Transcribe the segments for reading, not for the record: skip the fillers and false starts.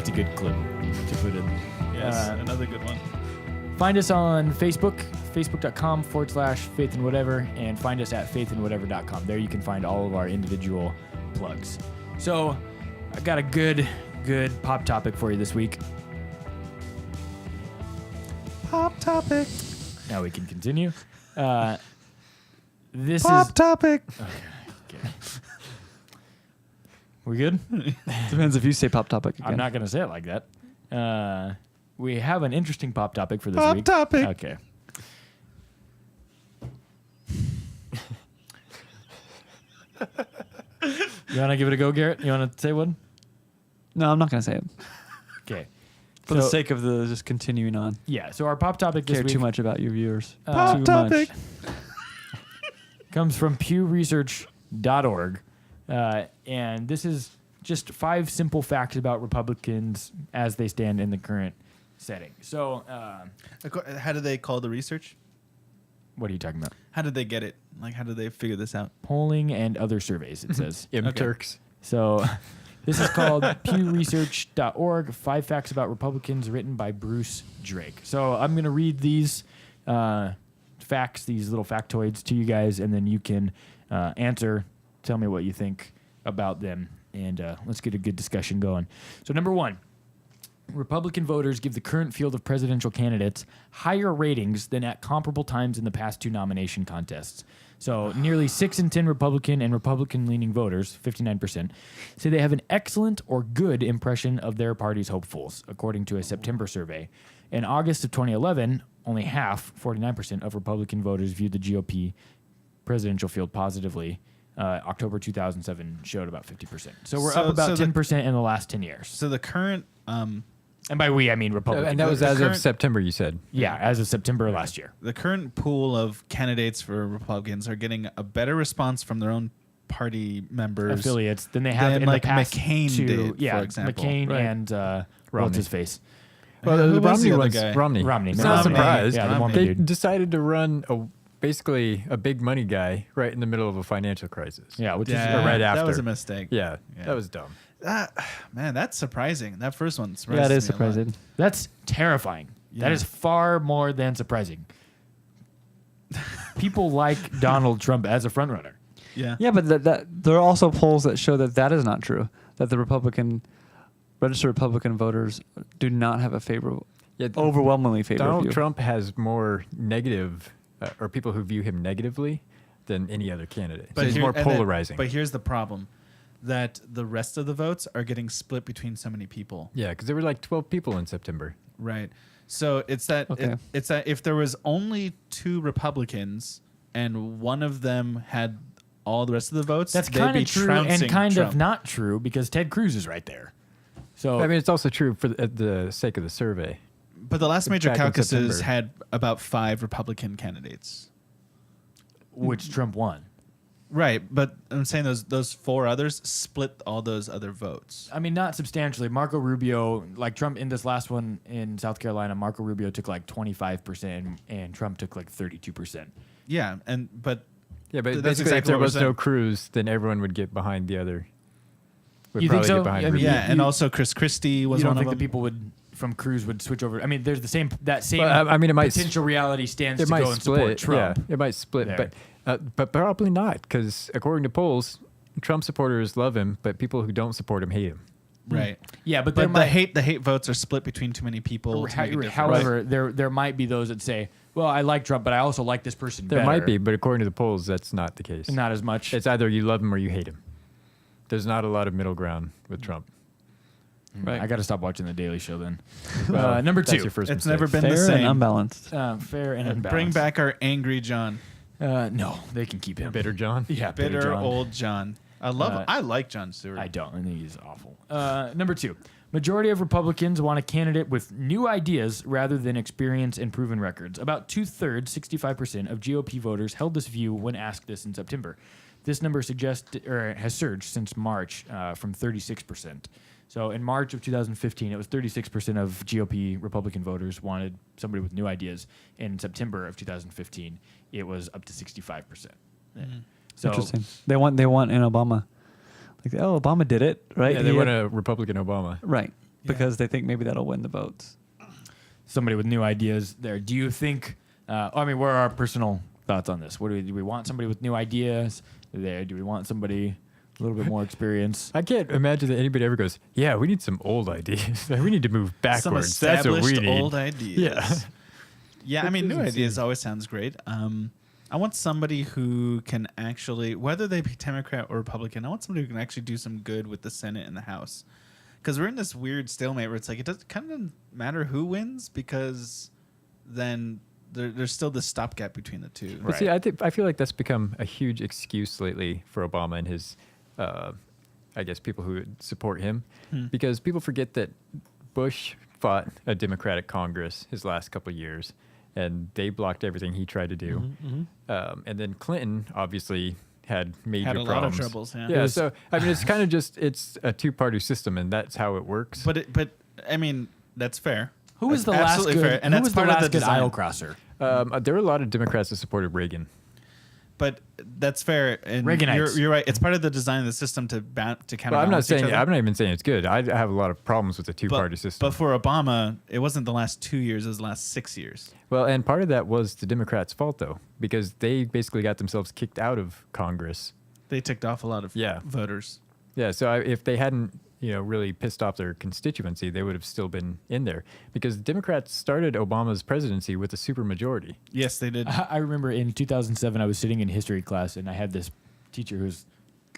That's a good clip to put in. Yes, another good one. Find us on Facebook, facebook.com/faithandwhatever, and find us at faithandwhatever.com. There you can find all of our individual plugs. So I got a good pop topic for you this week. Pop topic. Now we can continue. This Pop is topic. okay. We good? Depends if you say pop topic again. I'm not going to say it like that. We have an interesting pop topic for this Pop week. topic. Okay. You want to give it a go, Garrett? You want to say one? No, I'm not going to say it. Okay. For the sake of the just continuing on. Yeah, so our pop topic this Care week too much about your viewers. Pop Too topic. much. comes from pewresearch.org. And this is just 5 simple facts about Republicans as they stand in the current setting. So, How do they call the research? what are you talking about? How did they get it? Like, how did they figure this out? Polling and other surveys, it says. Turks. So this is called pewresearch.org, 5 facts about Republicans, written by Bruce Drake. So I'm going to read these facts, these little factoids to you guys, and then you can answer, tell me what you think about them, and let's get a good discussion going. So number 1, Republican voters give the current field of presidential candidates higher ratings than at comparable times in the past 2 nomination contests. So nearly 6 in 10 Republican and Republican-leaning voters, 59%, say they have an excellent or good impression of their party's hopefuls, according to a September survey. In August of 2011, only half, 49%, of Republican voters viewed the GOP presidential field positively. October 2007 showed about 50%. So we're up about 10% in the last 10 years. So the current... and by we, I mean Republicans. And that was as of September, you said. Yeah, as of September last year. The current pool of candidates for Republicans are getting a better response from their own party members, affiliates, than they have in like the past McCain 2. did, yeah, for example. McCain Right. and what's his face? Well, Who the was the Romney other one's guy? Romney. Romney. It's No, not Romney. surprised. Yeah, the Romney. Mormon They dude. decided to run basically a big money guy right in the middle of a financial crisis. Yeah, which Yeah, is right that after. was a mistake. Yeah, Yeah. that was dumb. Man, that's surprising. That first one surprised Yeah, it me is a lot. surprising. that's terrifying. Yeah. That is far more than surprising. People like Donald Trump as a frontrunner. Yeah. Yeah, but that there are also polls that show that is not true. That the registered Republican voters do not have a favorable, overwhelmingly favorable Donald view. Trump has more negative, or people who view him negatively, than any other candidate. So he's more and then- polarizing. but here's the problem. That the rest of the votes are getting split between so many people. Yeah, because there were like 12 people in September. Right. So it's that Okay. it's that if there was only 2 Republicans and one of them had all the rest of the votes, That's they'd kind be of true trouncing and kind Trump. of not true because Ted Cruz is right there. So I mean, it's also true for the sake of the survey. But the last major Back in caucuses September. had about 5 Republican candidates. which Trump won. Right, but I'm saying those 4 others split all those other votes. I mean, not substantially. Marco Rubio, like Trump in this last one in South Carolina, Marco Rubio took like 25% and Trump took like 32%. Yeah, but Yeah, but That's basically, exactly if there what we're was no saying. Cruz, then everyone would get behind the other. Would You think probably so? get behind I mean, Rubio. yeah, and also Chris Christie was You don't one of think them. the people would from Cruz would switch over? I mean, there's the same Well, I mean, it might potential reality stands It to might go and support split. Trump. Yeah, it might split, there. but probably not, because according to polls, Trump supporters love him, but people who don't support him hate him. Right. Yeah, but there But might, the hate votes are split between too many people. To make a difference. however, there might be those that say, "Well, I like Trump, but I also like this person There better." might be, but according to the polls, that's not the case. Not as much. It's either you love him or you hate him. There's not a lot of middle ground with Trump. Right. I got to stop watching The Daily Show then. Well, Number that's 2. your first It's mistake. never been Fair the same. and unbalanced. Fair and unbalanced. Bring back our angry John, No, they can keep him. Bitter John. Yeah, bitter John. old John. I like John Stewart. I don't. I think he's awful. Number 2. Majority of Republicans want a candidate with new ideas rather than experience and proven records. About 2/3, 65% of GOP voters held this view when asked this in September. This number has surged since March from 36%. So in March of 2015, it was 36% of GOP Republican voters wanted somebody with new ideas. In September of 2015, it was up to 65%. So Interesting. They want an Obama. Like, oh, Obama did it, right? Yeah, they He want had- a Republican Obama. right. because they think maybe that'll win the votes. Somebody with new ideas there. Do you think? I mean, what are our personal thoughts on this? What do we want? Somebody with new ideas there? Do we want somebody a little bit more experience? I can't imagine that anybody ever goes, yeah, we need some old ideas. We need to move backwards. Some That's what we established need. old ideas. Yeah. Yeah, I mean, new ideas always sounds great. I want somebody who can actually, whether they be Democrat or Republican, I want somebody who can actually do some good with the Senate and the House. Because we're in this weird stalemate where it's like it doesn't kind of matter who wins because then there's still this stopgap between the two. But see, I feel like that's become a huge excuse lately for Obama and his, I guess, people who support him. Because people forget that Bush fought a Democratic Congress his last couple of years, and they blocked everything he tried to do. And then Clinton obviously had major Had a lot of problems. troubles. Yeah. Yeah, so I mean, it's kind of just it's a two-party system, and that's how it works. But I mean, that's fair. Who was the That's last absolutely good? fair, and who that's was the part of last the good design. aisle crosser? There were a lot of Democrats that supported Reagan. But that's fair. And Reaganites. you're right. It's part of the design of the system to counterbalance Well, I'm not each saying other. I'm not even saying it's good. I have a lot of problems with the two-party system. But for Obama, it wasn't the last 2 years; it was the last 6 years. Well, and part of that was the Democrats' fault, though, because they basically got themselves kicked out of Congress. They ticked off a lot of voters. Yeah, so if they hadn't, really pissed off their constituency, they would have still been in there. Because the Democrats started Obama's presidency with a supermajority. Yes, they did. I remember in 2007, I was sitting in history class, and I had this teacher who's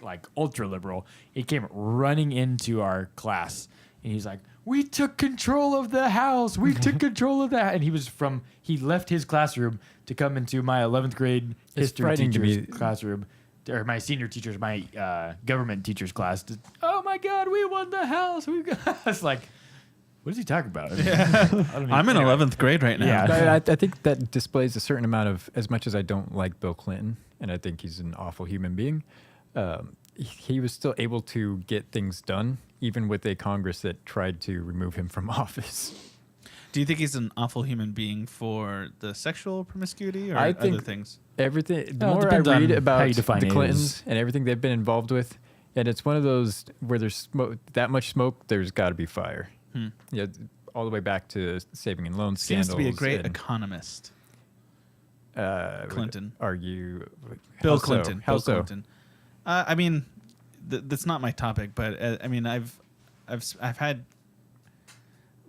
like ultra liberal. He came running into our class, and he's like, "We took control of the house. We took control of that." And he left his classroom to come into my 11th grade It's history frightening to teacher's me. classroom, or my senior teacher's, my government teacher's class. Oh my God, we won the house. We got. It's like, what is he talking about? I don't even- I'm in anyway. 11th grade right now. Yeah. I think that displays a certain amount of, as much as I don't like Bill Clinton, and I think he's an awful human being, he was still able to get things done, even with a Congress that tried to remove him from office. Do you think he's an awful human being for the sexual promiscuity or I think other things? Everything. The Well, it more I depends on read how about you define the is. Clintons and everything they've been involved with, and it's one of those where there's that much smoke, there's got to be fire. Yeah, all the way back to saving and loan Seems scandals. to be a great and, economist. would Clinton. Argue. Bill how so? Clinton. How Bill so? Clinton. I mean, that's not my topic, but I mean, I've had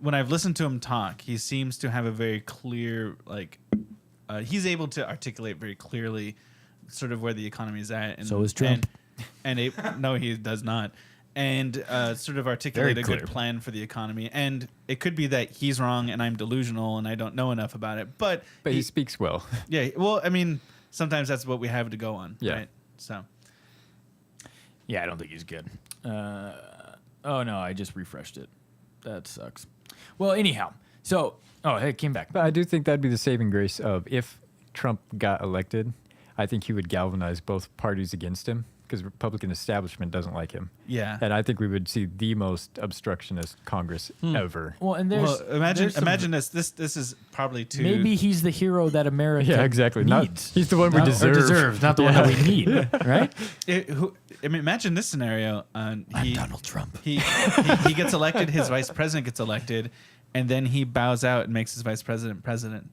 when I've listened to him talk, he seems to have a very clear he's able to articulate very clearly sort of where the economy is at. And, So is Trump. No, he does not. And sort of articulate Very a good clear. plan for the economy. And it could be that he's wrong and I'm delusional and I don't know enough about it. But He speaks well. yeah, well, I mean, sometimes that's what we have to go on, Yeah. right? So Yeah, I don't think he's good. Oh no, I just refreshed it. That sucks. Well, anyhow, hey, it came back. But I do think that'd be the saving grace of if Trump got elected, I think he would galvanize both parties against him because Republican establishment doesn't like him. yeah. And I think we would see the most obstructionist Congress ever. Well, and there's Imagine this. This is probably too. maybe he's the hero that America Yeah, exactly. needs. He's the one we Not- or deserve. deserves, not the one that we need, right? I mean, imagine this scenario. Donald Trump. He gets elected. His vice president gets elected, and then he bows out and makes his vice president president.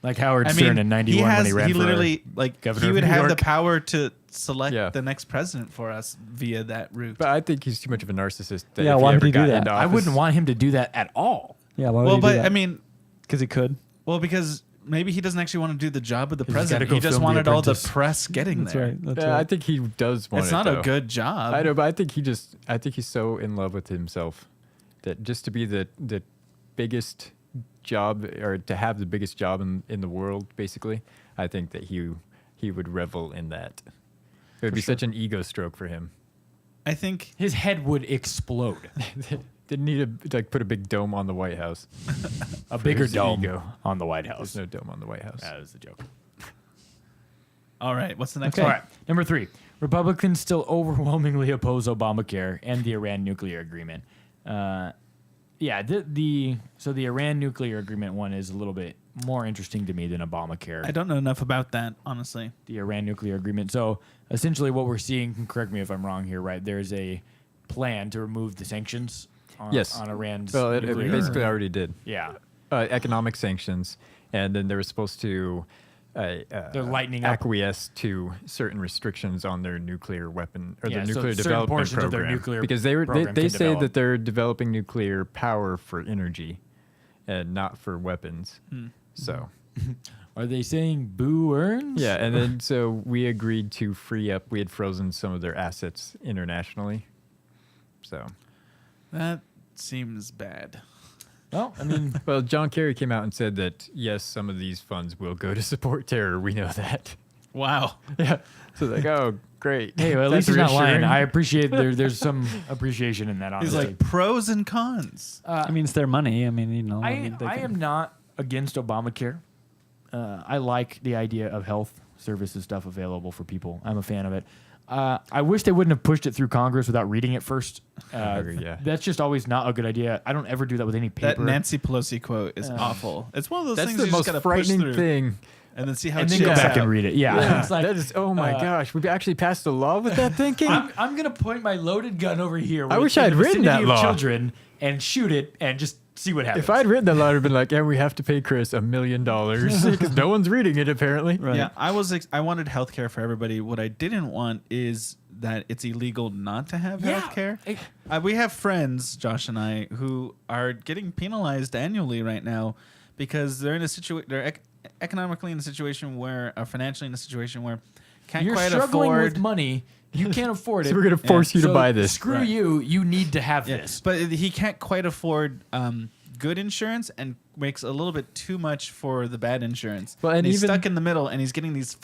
Like Howard I Stern mean, in '91 when he ran he for literally governor he of would New have the York. power to select Yeah. the next president for us via that route. But I think he's too much of a narcissist. That Yeah, if why he would ever he do got that? into I office- wouldn't want him to do that at all. Yeah, why would well, he do but that? I mean, because he could. well, because maybe he doesn't actually want to do the job of the He's president. gotta go He just film The wanted all the Apprentice. press getting That's there. right. That's Yeah, right. I think he does want It's it. not a though. good job. I know, but I think he's so in love with himself that just to be the biggest job or to have the biggest job in the world, basically, I think that he would revel in that. It would be such an ego stroke for him. I think His head would explode. Didn't need to put a big dome on the White House. A bigger his dome ego. on the White There's House. no dome on the White House. That was the joke. All right. What's the next All one? right. Number 3. Republicans still overwhelmingly oppose Obamacare and the Iran nuclear agreement. So the Iran nuclear agreement one is a little bit more interesting to me than Obamacare. I don't know enough about that, honestly. The Iran nuclear agreement. So essentially what we're seeing, correct me if I'm wrong here, right? There's a plan to remove the sanctions Yes. on Iran's Well, it nuclear. basically already did. Yeah. Economic sanctions, and then they were supposed to They're lightening up. acquiesce to certain restrictions on their nuclear weapon or Yeah, their so nuclear certain development portions of program their nuclear because they program they can say develop. that they're developing nuclear power for energy and not for weapons. So Are they saying boo earns? yeah, and then so we agreed to free up. We had frozen some of their assets internationally. So That seems bad. Well, I mean, well, John Kerry came out and said that yes, some of these funds will go to support terror. We know that. Wow. Yeah. So like, oh, great. hey, well, at That's least he's not lying. reassuring. I appreciate there's some appreciation in that. He's Honestly, like pros and cons. I mean, it's their money. I mean, I they can- am not against Obamacare. I like the idea of health services stuff available for people. I'm a fan of it. I wish they wouldn't have pushed it through Congress without reading it first. Yeah. That's just always not a good idea. I don't ever do that with any paper. That Nancy Pelosi quote is awful. It's one of those That's things the you just most gotta push frightening through thing. and then see how and it then go shakes back out. and read it. Yeah, it's like that is. Oh my gosh, we actually passed a law with that thinking. I'm gonna point my loaded gun over here. I with- wish in I'd the written vicinity that of law. Children and shoot it and just see what happens. If I'd written that law, I'd have been like, and we have to pay Chris $1 million because no one's reading it apparently. Right. Yeah, I wanted healthcare for everybody. What I didn't want is that it's illegal not to have Yeah. healthcare. It- We have friends, Josh and I, who are getting penalized annually right now because they're in a situation. They're economically in a situation where, financially in a situation where, can't You're quite struggling afford. with money. You can't afford it. So we're gonna force you to So buy this. Screw Right. you. You need to have Yeah, this. but he can't quite afford good insurance and makes a little bit too much for the bad insurance. Well, and he's even- stuck in the middle, and he's getting these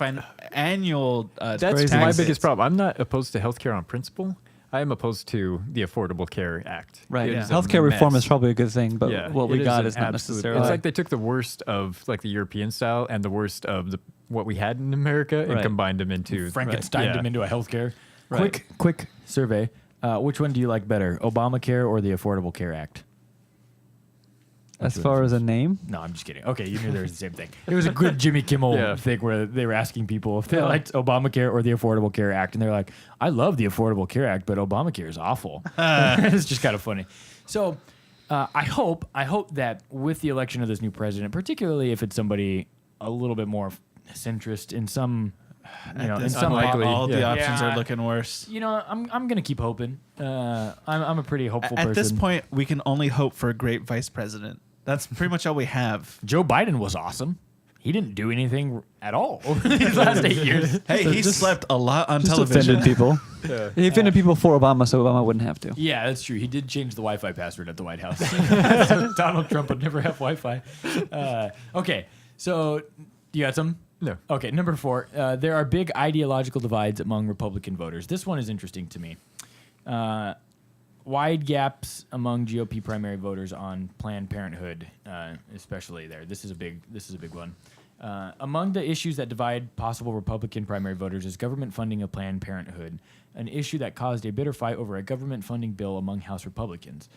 annual. That's crazy my taxes. biggest problem. I'm not opposed to healthcare on principle. I am opposed to the Affordable Care Act. Right. It Yeah. is a Healthcare reform mess. is probably a good thing, but Yeah, what it we got an is not absolute- necessarily. It's like they took the worst of like the European style and the worst of what we had in America and Right. combined them into Frankenstein Yeah. him into a healthcare. Right. Quick survey. Which one do you like better, Obamacare or the Affordable Care Act? as far as a name, No, I'm just kidding. Okay, you knew there was the same thing. It was a good Jimmy Kimmel Yeah. thing where they were asking people if they liked Obamacare or the Affordable Care Act, and they're like, "I love the Affordable Care Act, but Obamacare is awful." It's just kind of funny. So, I hope that with the election of this new president, particularly if it's somebody a little bit more centrist in some, in This some point, unlikely, all the yeah. options Yeah. are looking worse. I'm gonna keep hoping. I'm a pretty hopeful At person. this point, we can only hope for a great vice president. That's pretty much all we have. Joe Biden was awesome. He didn't do anything at all these last 8 years. Hey, So he just- slept a lot on just television. offended people. He offended people for Obama, so Obama wouldn't have to. Yeah, that's true. He did change the Wi-Fi password at the White House. So Donald Trump would never have Wi-Fi. Okay, so you got some? No. Okay, number 4. There are big ideological divides among Republican voters. This one is interesting to me. Wide gaps among GOP primary voters on Planned Parenthood, especially there. This is a big one. Among the issues that divide possible Republican primary voters is government funding of Planned Parenthood, an issue that caused a bitter fight over a government funding bill among House Republicans.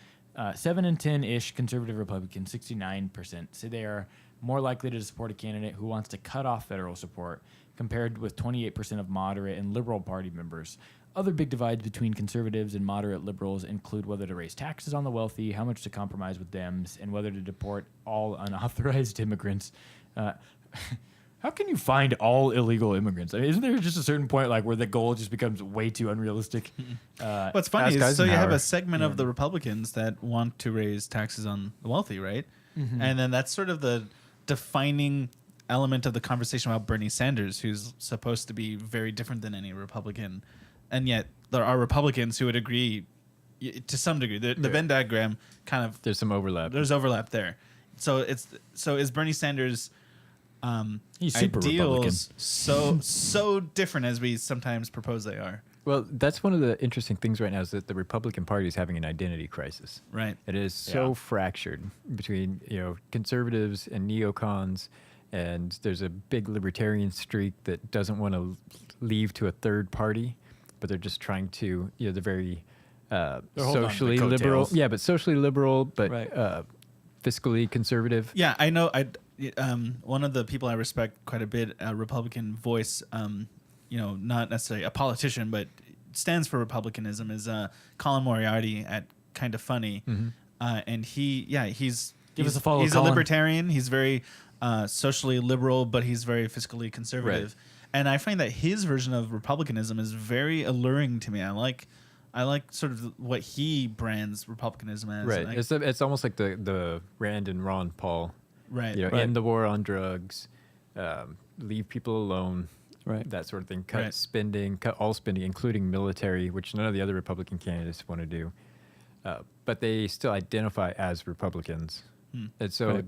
7 in 10-ish conservative Republicans, 69%, say they are more likely to support a candidate who wants to cut off federal support, compared with 28% of moderate and liberal party members. Other big divides between conservatives and moderate liberals include whether to raise taxes on the wealthy, how much to compromise with Dems, and whether to deport all unauthorized immigrants. How can you find all illegal immigrants? I mean, isn't there just a certain point like where the goal just becomes way too unrealistic? What's funny Ask is, so you have Eisenhower. a segment of the Republicans that want to raise taxes on the wealthy, right? And then that's sort of the defining element of the conversation about Bernie Sanders, who's supposed to be very different than any Republican. And yet there are Republicans who would agree to some degree. The Venn diagram kind of, There's some overlap. there's overlap there. So is Bernie Sanders He's super ideals so different as we sometimes propose they are? Well, that's one of the interesting things right now is that the Republican Party is having an identity crisis. Right. It is so Yeah. fractured between conservatives and neocons, and there's a big libertarian streak that doesn't want to leave to a third party, but they're just trying to they're very holding on to the socially liberal. coattails. Yeah, but socially liberal, but Right. fiscally conservative. Yeah, I know. One of the people I respect quite a bit, a Republican voice, not necessarily a politician, but stands for republicanism, is Colin Moriarty at kind of funny. And he's us a follow, He's Colin. a libertarian. He's very socially liberal, but he's very fiscally conservative. And I find that his version of republicanism is very alluring to me. I like sort of what he brands republicanism as. Right. It's almost like the Rand and Ron Paul. Right. End the war on drugs, leave people alone. Right. That sort of thing. Cut all spending, including military, which none of the other Republican candidates want to do. But they still identify as Republicans. And so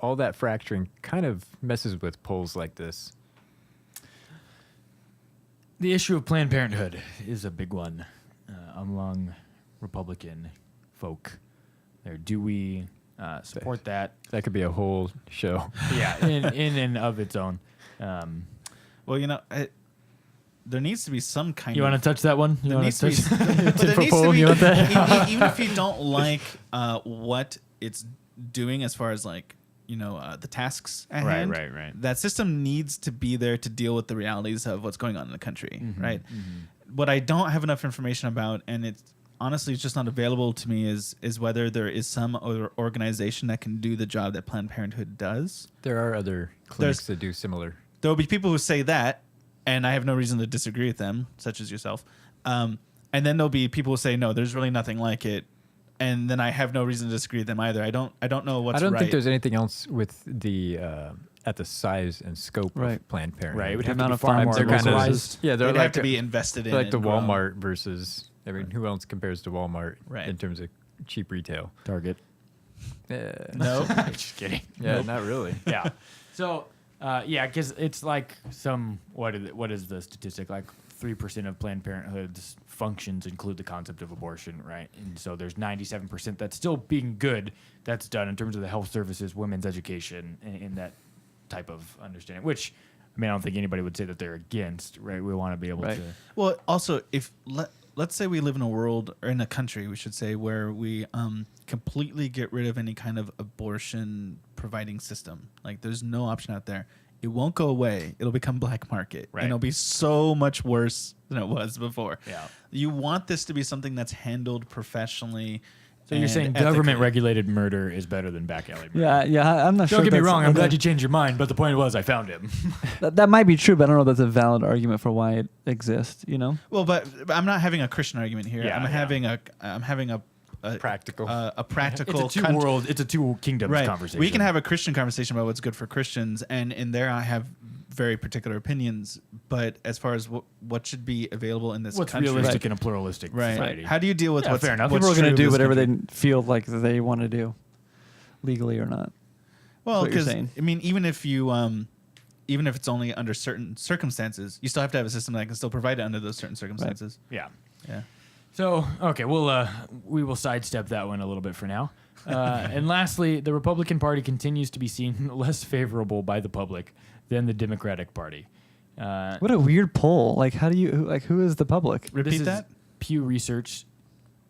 all that fracturing kind of messes with polls like this. The issue of Planned Parenthood is a big one among Republican folk. Do we support that? That could be a whole show. Yeah, in and of its own. Well, there needs to be some kind You of... want to touch that one? You There want needs to be, to touch but there tit for needs poll, to be you want that? even if you don't like what it's doing as far as the tasks at hand. Right. That system needs to be there to deal with the realities of what's going on in the country, right? What I don't have enough information about, and it's honestly it's just not available to me, is whether there is some other organization that can do the job that Planned Parenthood does. There are other clinics that do similar. There will be people who say that, and I have no reason to disagree with them, such as yourself. And then there'll be people who say, no, there's really nothing like it. And then I have no reason to disagree with them either. I don't know what's right. I don't think there's anything else with the at the size and scope of Planned Parenthood. Right. It would The have to amount be of far funds more they're kinda- localized. Yeah, They'd they're have like to be invested in. like the and grown. Walmart versus. I mean, who else compares to Walmart in terms of cheap retail? Target. No. Just kidding. Yeah, Nope. not really. Yeah. So, because it's like what is the statistic? Like 3% of Planned Parenthood's functions include the concept of abortion, right? And so there's 97% that's still being good that's done in terms of the health services, women's education, in that type of understanding, which, I mean, I don't think anybody would say that they're against, right? We want to be able to... Well, also, if let's say we live in a world, or in a country, we should say, where we completely get rid of any kind of abortion providing system. Like, there's no option out there. It won't go away. It'll become black market. Right. And it'll be so much worse than it was before. Yeah. You want this to be something that's handled professionally. So you're saying government-regulated murder is better than back alley murder? Yeah, I'm not sure. Don't get me that's- wrong. I'm glad you changed your mind, but the point was I found him. That might be true, but I don't know if that's a valid argument for why it exists. Well, but I'm not having a Christian argument here. Yeah, I'm yeah. having a Practical. a practical. It's a two kingdoms right. conversation. We can have a Christian conversation about what's good for Christians, and in there I have very particular opinions. But as far as what should be available in this what's country, realistic in a pluralistic right? society. How do you deal with what's fair enough. what's People are going true to do of this whatever country? they feel like they want to do, legally or not. Well, what you're because saying. I mean, even if it's only under certain circumstances, you still have to have a system that can still provide it under those certain circumstances. Yeah. Yeah. So, okay, we will sidestep that one a little bit for now. And lastly, the Republican Party continues to be seen less favorable by the public than the Democratic Party. What a weird poll. Like, who is the public? Repeat This is that. Pew Research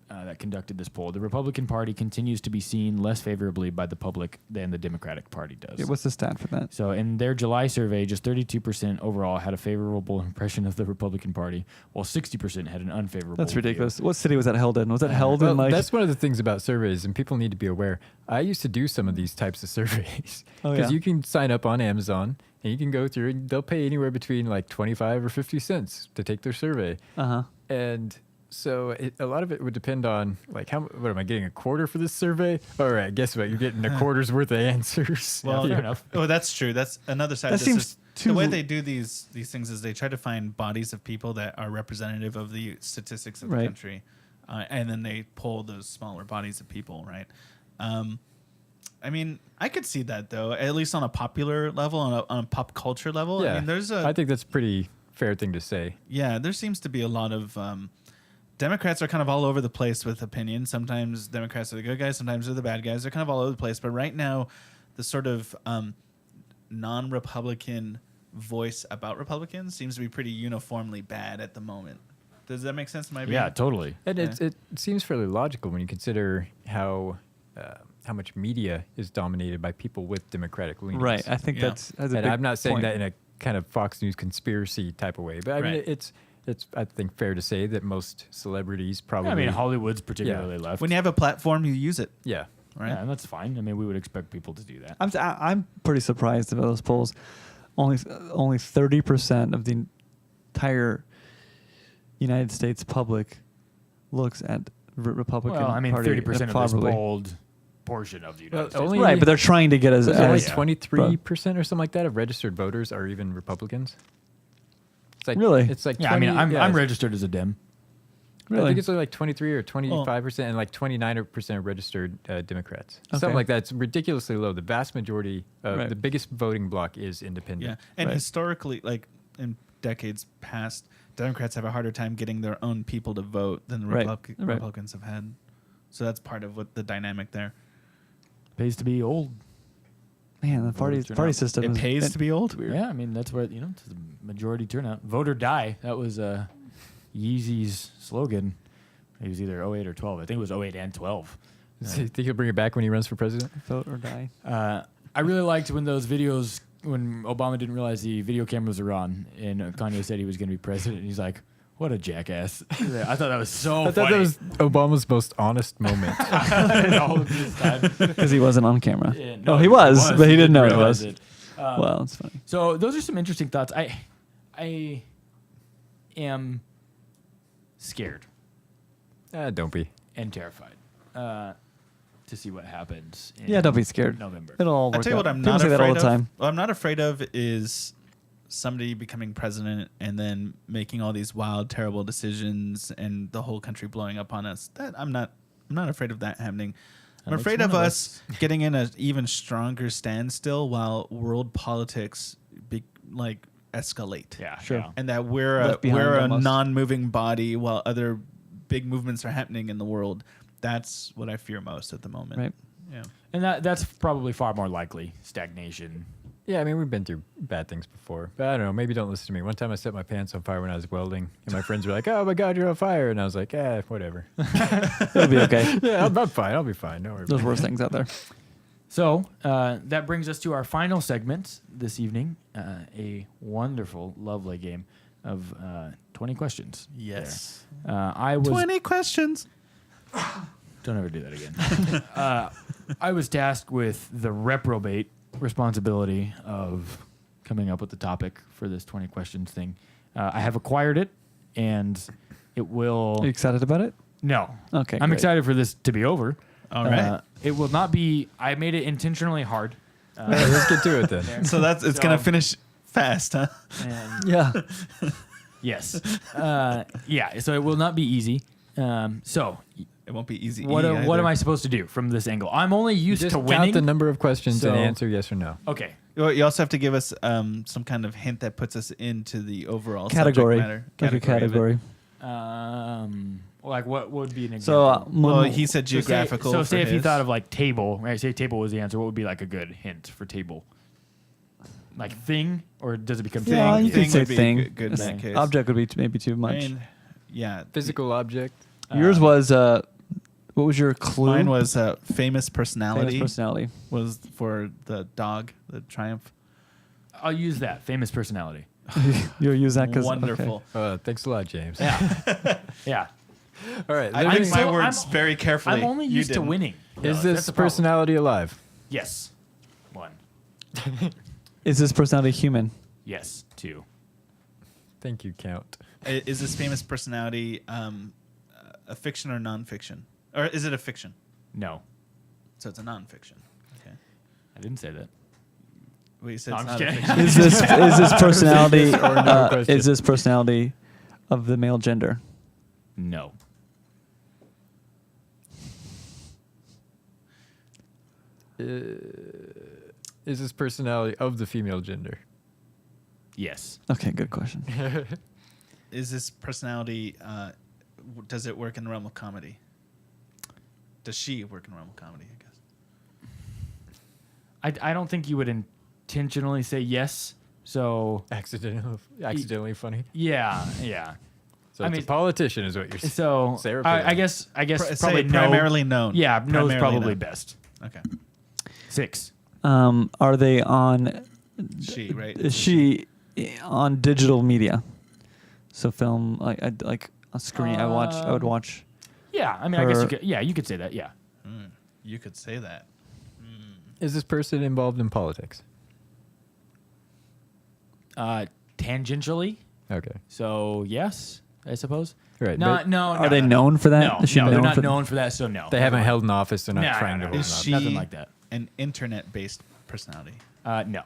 that conducted this poll. The Republican Party continues to be seen less favorably by the public than the Democratic Party does. Yeah, what's the stat for that? So in their July survey, just 32% overall had a favorable impression of the Republican Party, while 60% had an unfavorable That's view. ridiculous. What city was that held in? Was that held in like... That's one of the things about surveys, and people need to be aware. I used to do some of these types of surveys Oh, because yeah. you can sign up on Amazon and you can go through. And they'll pay anywhere between like 25 or 50 cents to take their survey, Uh-huh. and so a lot of it would depend on like what am I getting, a quarter for this survey? All right, guess what? You're getting a quarter's worth of answers. Well, fair enough. Oh, that's true. That's another side. That of this seems is too the way l- they do these things is they try to find bodies of people that are representative of the statistics of the Right. country, and then they poll those smaller bodies of people, right? I mean, I could see that though, at least on a popular level, on a pop culture level. Yeah, I mean, I think that's a pretty fair thing to say. yeah, there seems to be a lot of Democrats are kind of all over the place with opinion. Sometimes Democrats are the good guys, sometimes they're the bad guys. They're kind of all over the place. But right now, the sort of non-Republican voice about Republicans seems to be pretty uniformly bad at the moment. Does that make sense? In my Yeah, opinion? totally. And Yeah. it seems fairly logical when you consider how much media is dominated by people with Democratic leanings. Right. I think Yeah. that's a And big I'm not saying point. that in a kind of Fox News conspiracy type of way, but I mean Right. it's it's I think fair to say that most celebrities probably. I mean, Hollywood's particularly left. When you have a platform, you use it, yeah. right? Yeah, and that's fine. I mean, we would expect people to do that. I'm pretty surprised about those polls. Only 30% of the entire United States public looks at Republican. Well, I mean, Party 30% of this favorably. polled portion of the United States. only- Right, but they're trying to get as, Was it like as 23% or something like that of registered voters are even Republicans? It's like, Really? It's like 20, Yeah, I mean, I'm yeah, registered as a Dem. I really. think it's only like 23 or 25%, and like 29% of registered Democrats. Okay. Something like that. It's ridiculously low. The vast majority, Right. the biggest voting bloc is independent. Yeah, and Right. historically, like in decades past, Democrats have a harder time getting their own people to vote than the Right. Republic- Right. Republicans have had. So that's part of what the dynamic there. Pays to be old. Man, the Voters party turn out. system It is pays to be old. weird. Yeah, I mean, that's where, it's the majority turnout. Vote or die. That was Yeezy's slogan. It was either 08 or 12. I think it was 08 and 12. So you think he'll bring it back when he runs for president? Vote or die. I really liked when those videos, when Obama didn't realize the video cameras were on, and Kanye said he was going to be president, and he's like, what a jackass. I thought that was so I thought funny. that was Obama's most honest moment. In all of this time. Because he wasn't on camera. Yeah, No, he was, but he didn't know it realize was. it. Well, it's funny. So those are some interesting thoughts. I am scared Don't be. and terrified to see what happens in Yeah, don't be scared. November. It'll all work I tell you what, out. I'm People not say that all afraid the of. time. What I'm not afraid of is somebody becoming president and then making all these wild, terrible decisions and the whole country blowing up on us. That I'm not afraid of that happening. I'm That makes afraid one of of us getting in an even stronger standstill while world politics escalate. Yeah, Sure. yeah. And that we're Left behind a almost. non-moving body while other big movements are happening in the world. That's what I fear most at the moment. Right. Yeah. And that's probably far more likely. Stagnation. Yeah, I mean, we've been through bad things before. But I don't know. Maybe don't listen to me. One time I set my pants on fire when I was welding, and my friends were like, oh, my God, you're on fire. And I was like, whatever. It'll be okay. Yeah, I'm fine. I'll be fine. Don't worry There's about it. worse things out there. So that brings us to our final segment this evening, a wonderful, lovely game of 20 questions. Yes. I was 20 questions. Don't ever do that again. I was tasked with the reprobate responsibility of coming up with the topic for this 20 questions thing. I have acquired it, and it will... Are you excited about it? No. Okay, I'm great. excited for this to be over. All right. It will not be... I made it intentionally hard. All right, let's get to it then. So it's So- going to finish fast, huh? And Yeah. yes. Yeah, so it will not be easy. So It won't be easy. what am I supposed to do from this angle? I'm only used Just to count winning. the number of questions So- and answer yes or no. Okay. You also have to give us some kind of hint that puts us into the overall Category. subject matter. Like a category. Like what would be an So, example? Well, he said So say- geographical. So for say if you his. thought of like table, right? Say table was the answer. What would be like a good hint for table? Like thing, or does it become Thing. Yeah, you Thing could say would be thing. good in that Thing. case. Object would be maybe too much. I mean, yeah. Physical object. Yours was what was your clue? Mine was famous Famous personality. personality. Was for the dog, the Triumph. I'll use that famous personality. You'll use that because Wonderful. Thanks a lot, James. Yeah, yeah. All right. I living- picked my so- words I'm- very carefully. I'm only You used to didn't. winning. is That's this the problem. personality alive? Yes. 1. Is this personality human? Yes. 2. Thank you, Count. Is this famous personality a fiction or nonfiction? Or is it a fiction? No, So it's a nonfiction. Okay. I didn't say that. Well, you said No, it's I'm not a just fiction. Is this personality Yes or no question. is this personality of the male gender? No. Is this personality of the female gender? Yes. Okay, good question. Is this personality, does it work in the realm of comedy? Does she work in the realm of comedy, I guess? I don't think you would intentionally say yes. So Accidentally funny. yeah, yeah. So I it's mean- a politician, is what you're saying. So Sarah I Palin. guess Say probably no. primarily known. Yeah, no is Primarily probably known. best. Okay. 6. Are they on? She, right? Is she on digital media? So film like a screen. I would watch. Yeah, I mean, I guess Her- you could. Yeah, you could say that. Yeah. You could say that. Is this person involved in politics? Tangentially. Okay. So yes, I suppose. Right. No, but no. Are they known for that? No, Is she no, they're known not for- known for that. So no, they haven't held an office. They're not No, trying no, to no. hold Is an she Nothing like that. an internet-based personality? No.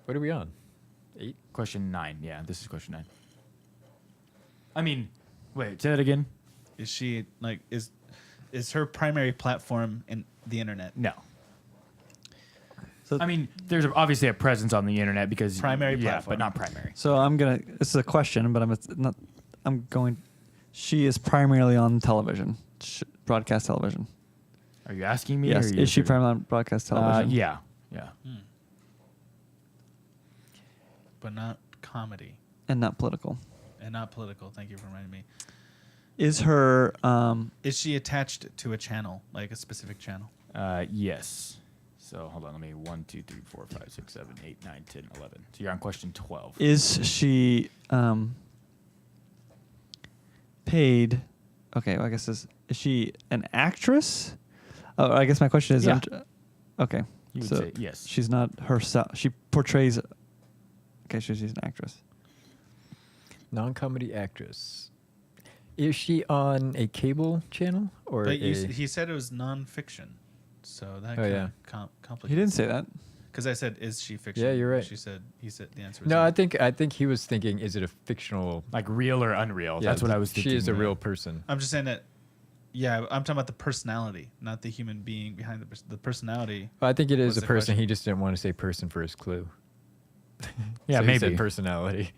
What are we on? 8? Question 9. Yeah, this is question 9. I mean, wait. Say that again. Is she like is her primary platform in the internet? No. So, I mean, there's obviously a presence on the internet because Primary yeah, platform. but not primary. so I'm gonna. This is a question, but I'm going. She is primarily on television, broadcast television. Are you asking me? Yes. Or are you Is she answering? primarily on broadcast television? Yeah. Yeah. But not comedy And not political. and not political. Thank you for reminding me. Is her Is she attached to a channel, like a specific channel? Yes. So hold on. Let me 1, 2, 3, 4, 5, 6, 7, 8, 9, 10, 11. So you're on question 12. is she paid? Okay, well, I guess is she an actress? Oh, I guess my question is, Yeah. okay, You would so say yes. she's not herself. She portrays. Okay, so she's an actress. Non-comedy actress. Is she on a cable channel or But a? he said it was nonfiction, so that Oh, kind yeah. of complicates. He didn't say that. because I said, "Is she fiction?" Yeah, you're right. He said the answer was No, I think he was thinking, is it a fictional? Like real or unreal. Yeah, That's what I was thinking. She is a yeah. real person. I'm just saying that. Yeah, I'm talking about the personality, not the human being behind the personality. I think it is What's a the person. question? He just didn't want to say person for his clue. Yeah, So he maybe. said personality.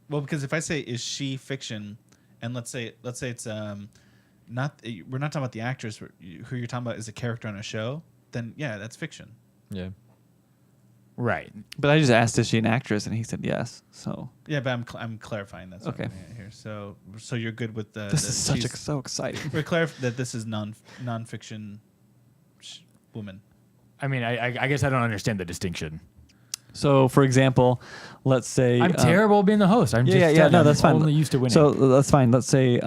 Well, because if I say is she fiction, and let's say it's not we're not talking about the actress who you're talking about is a character on a show, then yeah, that's fiction. Yeah. Right. But I just asked, is she an actress, and he said yes. So Yeah, but I'm clarifying that. Okay. Here, so you're good with the. this is so exciting. We're clear that this is nonfiction woman. I mean, I guess I don't understand the distinction. So, for example, let's say I'm terrible being the host. I'm Yeah, just yeah, no, I'm that's fine. only used to winning. So that's fine. Let's say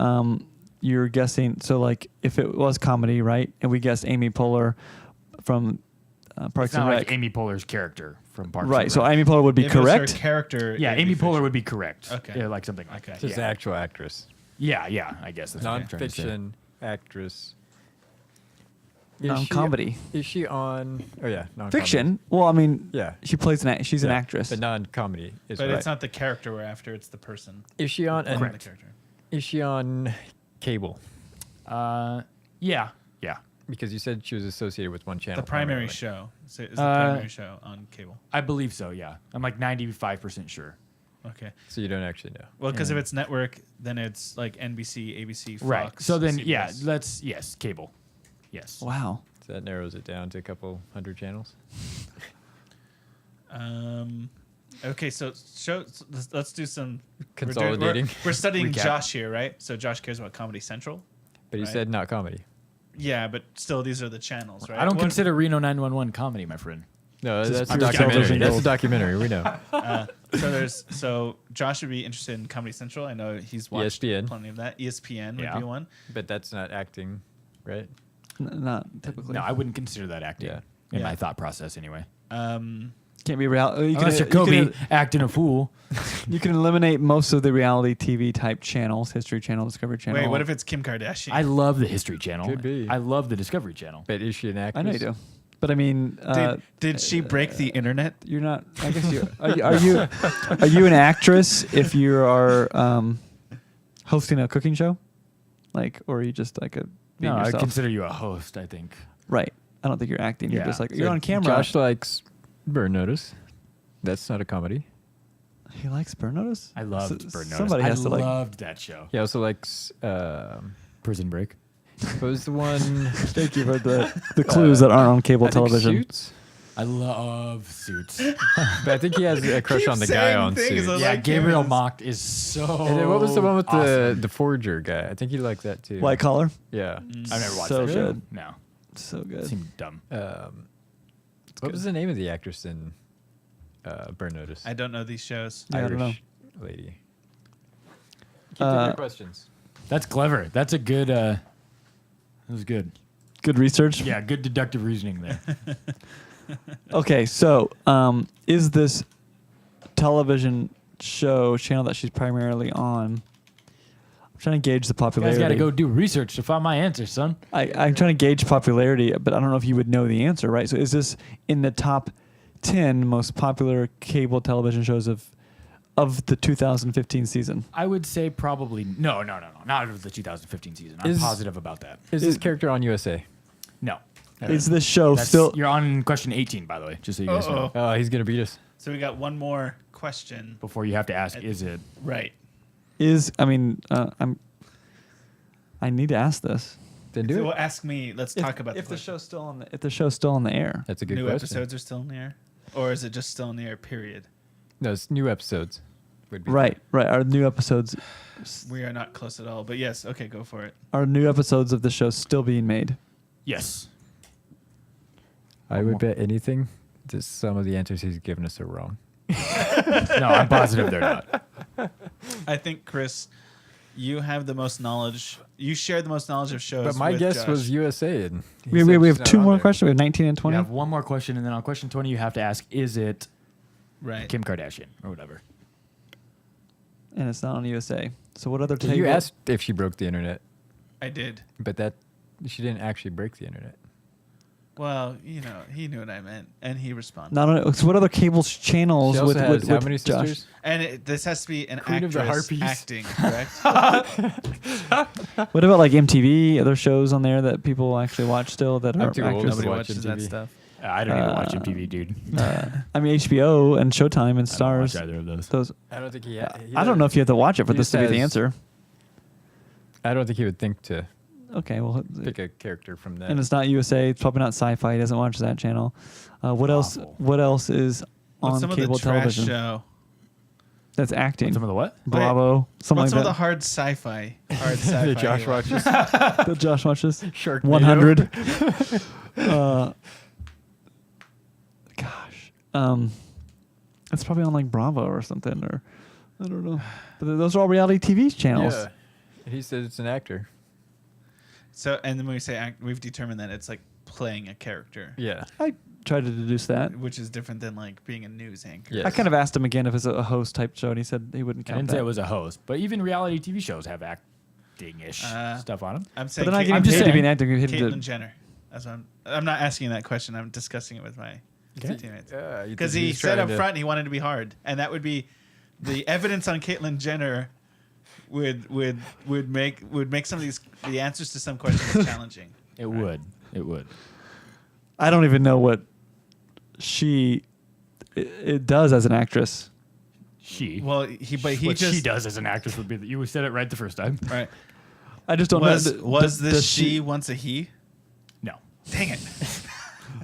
you're guessing. So, like, if it was comedy, right, and we guessed Amy Poehler from Parks it's not and like Rec, Amy Poehler's character from Parks right? and So Rec. Amy Poehler would be If it was her correct. character. Yeah, it'd be Amy Poehler fiction. would be correct. Okay. Yeah, like something like Okay. that. Just Yeah. actual actress. Yeah, I guess that's what I'm trying to say. Non-fiction actress. Is she- Non-comedy. Is she on? Oh yeah, non-comedy. Fiction. Well, I mean, Yeah. she plays she's an Yeah, actress. But non-comedy is But right. it's not the character we're after; it's the person. Is she on? Not An, the character. is she on cable? Yeah. Because you said she was associated with one channel. The primary primarily. show is the primary show on cable. I believe so. Yeah, I'm like 95% sure. Okay. So you don't actually know. Well, because Yeah. if it's network, then it's like NBC, ABC, Fox. Right. So then, CBS. yes, cable. Yes. Wow. So that narrows it down to a couple hundred channels. Okay, so let's do some Consolidating. We're studying Recap. Josh here, right? So Josh cares about Comedy Central. But you Right. said not comedy. Yeah, but still, these are the channels, right? I don't What- consider Reno 911 comedy, my friend. No, Just that's a pure documentary. television That's a gold. documentary. We know. So Josh would be interested in Comedy Central. I know he's watched ESPN. plenty of that. ESPN would Yeah. be one. But that's not acting, right? Not typically. No, I wouldn't consider that acting Yeah. in Yeah. my thought process anyway. Can't be reality. Unless you're Kobe acting a fool. You can eliminate most of the reality TV type channels, History Channel, Discovery Channel. Wait, what if it's Kim Kardashian? I love the History Channel. Could be. I love the Discovery Channel. But is she an actress? I know you do, but I mean, did she break the internet? you're not. I guess you are you an actress if you are hosting a cooking show, like, or are you just like being No, I yourself? consider you a host, I think. Right. I don't think you're acting. You're Yeah. just like So you're on camera. Josh likes Burn Notice. That's not a comedy. He likes Burn Notice. I loved Burn Notice. Somebody I has to like. loved that show. He also likes. Prison Break. What was the one? Thank you for the clues that aren't on cable I think television. Suits? I love Suits. But I think he has a crush Keep on the guy saying on things Suits. as Yeah, like Gabriel Kim is- Mocked is so. And then what was the one with awesome. the forger guy? I think he liked that too. White collar. Yeah. I've never watched So that show. good. No, So it good. seemed dumb. What was the name of the actress in Burn Notice. I don't know these shows. Yeah, I don't know. Irish lady. Keep taking your questions. That's clever. That's a good. That was good. Good research. Yeah, good deductive reasoning there. Okay, so is this television channel that she's primarily on? I'm trying to gauge the You guys popularity. got to go do research to find my answer, son. I'm trying to gauge popularity, but I don't know if you would know the answer, right? So is this in the top 10 most popular cable television shows of the 2015 season? I would say probably no, not of the 2015 season. I'm Is- positive about that. Is this character on USA? No. Is this show That's, still? You're on question 18, by the way, just so you guys know. Oh, he's gonna beat us. So we got one more question. Before you have to ask, is it? Right. I need to ask this. Then do So it. well, ask me. Let's talk about if the the question. show's still on if the show's still on the air. That's a good New question. episodes are still in the air, or is it just still in the air? Period. No, it's new episodes. Would be Right. Our new episodes We are not close at all. But yes, okay, go for it. are new episodes of the show still being made. Yes. I would bet anything that some of the answers he's given us are wrong. No, I'm positive they're not. I think Chris, you have the most knowledge. You share the most knowledge of shows. But my with guess Josh. was USA. And he We said have it's not two on more there. questions. We have 19 and You 20, have one more question, and then on question 20, you have to ask, is it right. Kim Kardashian or whatever? and it's not on USA. So what other You table? asked if she broke the internet, I did. but that she didn't actually break the internet. Well, he knew what I meant, and he responded. Not on, so what other cable channels She also with, has with, how with many Josh? sisters? And this has to be an Queen of the actress Harpies. acting, correct? What about like MTV? Other shows on there that people actually watch still that are too old. actors? Nobody watch watches that MTV. stuff. I don't even watch MTV, dude. I mean HBO and Showtime and I don't Stars. watch either of those. Those. I don't think he. I don't know if you have to watch it for he this just to be the has- answer. I don't think he would think to Okay, well, pick a character from that. and it's not USA. It's probably not Sci-Fi. He doesn't watch that channel. What else? Awful. What else is What's on some cable of the trash television? show? That's acting. Some of the what? Bravo. Something What's some like of the that. hard sci-fi? Hard sci-fi. that Josh you watch? watches. That Josh watches. Sharknado. 100. Gosh. It's probably on like Bravo or something, or I don't know. But those are all reality TV channels. Yeah. And he said it's an actor. So, and then when we say act, we've determined that it's like playing a character, Yeah. I tried to deduce that. which is different than like being a news anchor. Yeah. I kind of asked him again if it's a host type show, and he said he wouldn't I count didn't that. say it was a host, but even reality TV shows have acting-ish stuff on them. I'm but saying. they're not Caitlyn- getting I'm just paid to be saying. an actor. You're hitting Caitlyn the- Jenner. That's what I'm not asking that question. I'm discussing it with my Okay. teammates. You Because think he he's said trying up to- front he wanted to be hard, and that would be the evidence on Caitlyn Jenner would make some of the answers to some questions challenging. It would. It would. I don't even know what it does as an actress. She. Well, he what just she does as an actress would be that you said it right the first time. right. I just don't Was know. was this does she once a he? No. Dang it!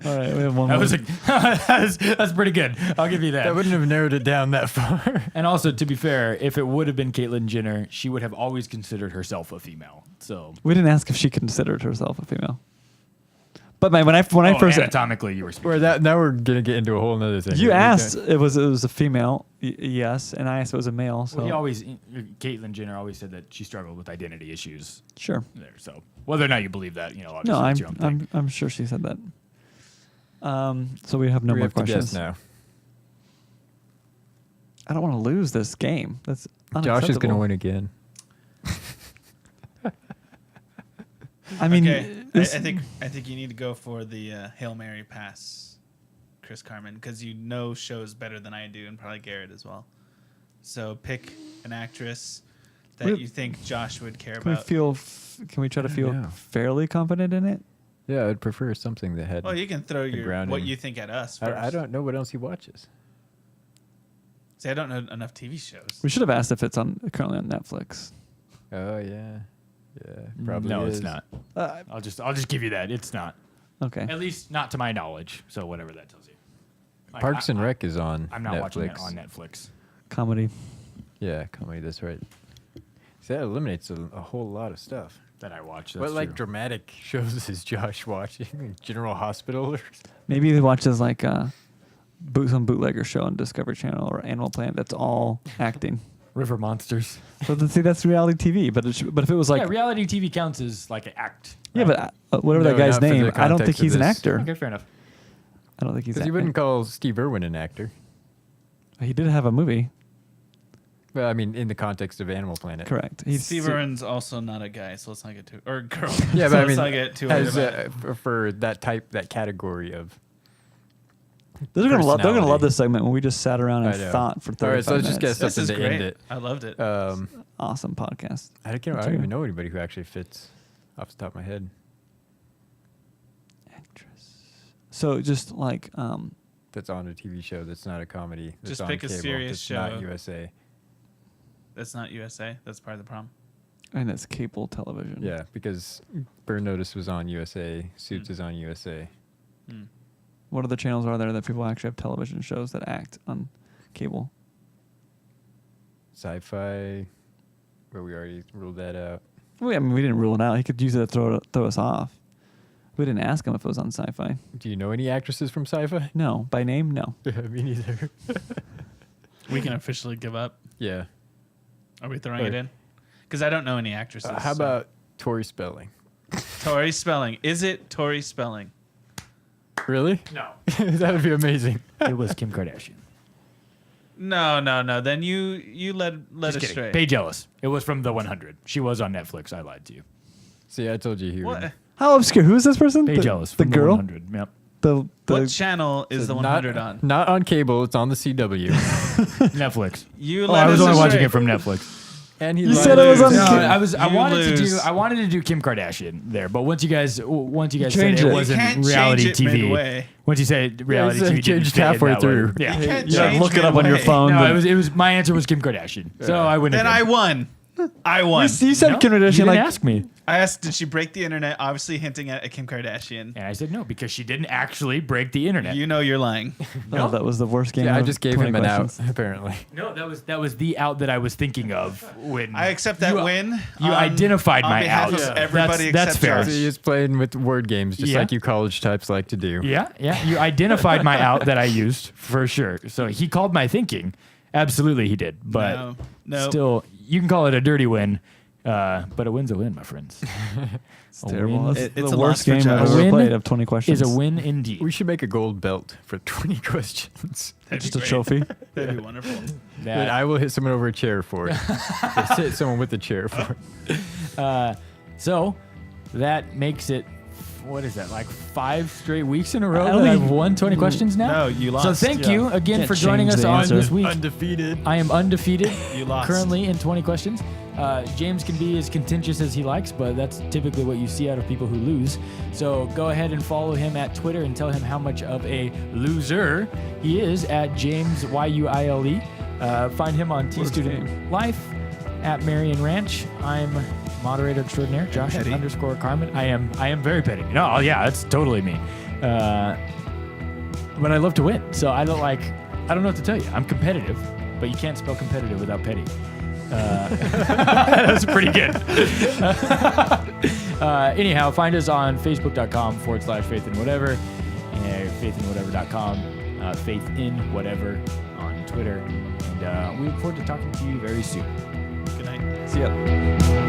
All right, we have one That more. was that's pretty good. I'll give you that. That wouldn't have narrowed it down that far. And also, to be fair, if it would have been Caitlyn Jenner, she would have always considered herself a female. So, We didn't ask if she considered herself a female. But man, when I first anatomically, you were speaking. Where that now we're gonna get into a whole nother thing. you here. asked it was a female, yes, and I asked if it was a male. So Well, Caitlyn Jenner always said that she struggled with identity issues sure. there. So, whether or not you believe that, obviously No, that's your own thing. I'm sure she said that. So we have no we more have to guess questions. now. I don't want to lose this game. That's Josh is gonna unacceptable. win again. I mean, Okay, this- I think you need to go for the Hail Mary pass, Chris Carmen, because you know shows better than I do, and probably Garrett as well. So pick an actress that Really? you think Josh would care can we about. can we try to feel know. fairly confident in it? Yeah, I'd prefer something that had. Well, you can throw The what grounding. you think at us first. I don't know what else he watches. See, I don't know enough TV shows. We should have asked if it's currently on Netflix. Oh yeah, probably. No, is. it's not. Uh, I'll just give you that. It's not. okay. At least not to my knowledge. So whatever that tells you. Like, Parks and Rec is on. I'm not Netflix. watching it on Netflix. Comedy. Yeah, comedy. That's right. See, that eliminates a whole lot of stuff. That I watch. What like dramatic shows is Josh watching? General Hospital or Maybe he watches like some bootlegger show on Discovery Channel or Animal Planet that's all acting. River Monsters. So see, that's reality TV. But if it was like yeah, reality TV counts as like an act. yeah, right? but whatever No, that guy's not for the name, I don't think context of he's an this. actor. Okay, fair enough. I don't think he's. Because you wouldn't call Steve Irwin an actor. He did have a movie. Well, I mean, in the context of Animal Planet. Correct. Steve Irwin's also not a guy, so let's not get too or girl. Yeah, so but I let's mean, not get too worried as, about it. for that category of. They're gonna love personality. this segment when we just sat around I and know. thought for 35 All right, so let's just minutes. get This something is to end great. it. I loved it. Awesome podcast. I don't even know anybody who actually fits off the top of my head. Actress. So just like That's on a TV show. That's not a comedy. That's Just on pick a cable, serious that's show. Not USA. That's not USA. That's part of the problem. and it's cable television. Yeah, because Burn Notice was on USA. Suits is on USA. Hmm. What other channels are there that people actually have television shows that act on cable? Sci-fi, where we already ruled that out. Well, I mean, we didn't rule it out. He could use it to throw us off. We didn't ask him if it was on Sci-Fi. Do you know any actresses from Sci-Fi? No, by name, no. Yeah, me neither. We can officially give up. Yeah. Are we throwing it in? Because I don't know any actresses. How so- about Tori Spelling? Tori Spelling? Is it Tori Spelling? Really? No. That would be amazing. It was Kim Kardashian. No. Then you led Just astray. kidding. Page Ellis. It was from the 100. She was on Netflix. I lied to you. See, I told you he What? would. How obscure? Who is this person? Page the, Ellis The from the girl? 100. Yep. The What channel is the 100 on? Not on cable. It's on the CW. Netflix. You Oh, led I was us only watching astray. it from Netflix. And he You said it was on No, Kim- I You wanted lose. I wanted to do Kim Kardashian there, but once you guys said changed it it. You wasn't can't reality change it TV. midway. Once you said reality Yeah, TV, it didn't changed fit in halfway that way. through. Yeah. You can't Yeah, change look it up on your midway. phone. No, but- it was my answer was Kim Kardashian. So I wouldn't. Then I won. I won. You said No, Kim you Kardashian didn't like ask me. I asked, did she break the internet? Obviously hinting at Kim Kardashian. And I said no because she didn't actually break the internet. You know you're lying. no, that was the worst game. Yeah, I of just gave 20 him an out, questions. apparently. No, that was the out that I was thinking of when I accept that win. You identified on my behalf out. Of Yeah. everybody That's except fair. Josh. He is playing with word games, just Yeah. like you college types like to do. Yeah. You identified my out that I used for sure. So he called my thinking. Absolutely, he did. But no. still, you can call it a dirty win. But a win's a win, my friends. It's A terrible. win That's It's the a worst loss for game I've Josh. ever A win played of 20 questions. Is a win indeed. We should make a gold belt for 20 questions. That'd Just be a great. trophy. That'd be wonderful. Then I will hit someone over a chair for it. Just hit someone with a chair for it. So that makes it, what is that, like 5 straight weeks in a row I don't that think- I've won 20 questions now? No, you So lost. thank Yeah. you again Can't for joining change us the on answer. this week. Undefeated. I am undefeated. You lost. Currently in 20 questions. James can be as contentious as he likes, but that's typically what you see out of people who lose. So go ahead and follow him at Twitter and tell him how much of a loser he is at James YUILE. Find him on T Worst Student game. Life at Marion Ranch. I'm moderator extraordinaire, Josh petty. _ Carmen. I am very petty. No, yeah, that's totally me. But I love to win, so I don't know what to tell you. I'm competitive, but you can't spell competitive without petty. That's pretty good. Anyhow, find us on facebook.com /faithinwhatever, faithinwhatever.com, faithinwhatever on Twitter. And we look forward to talking to you very soon. Good night. See ya.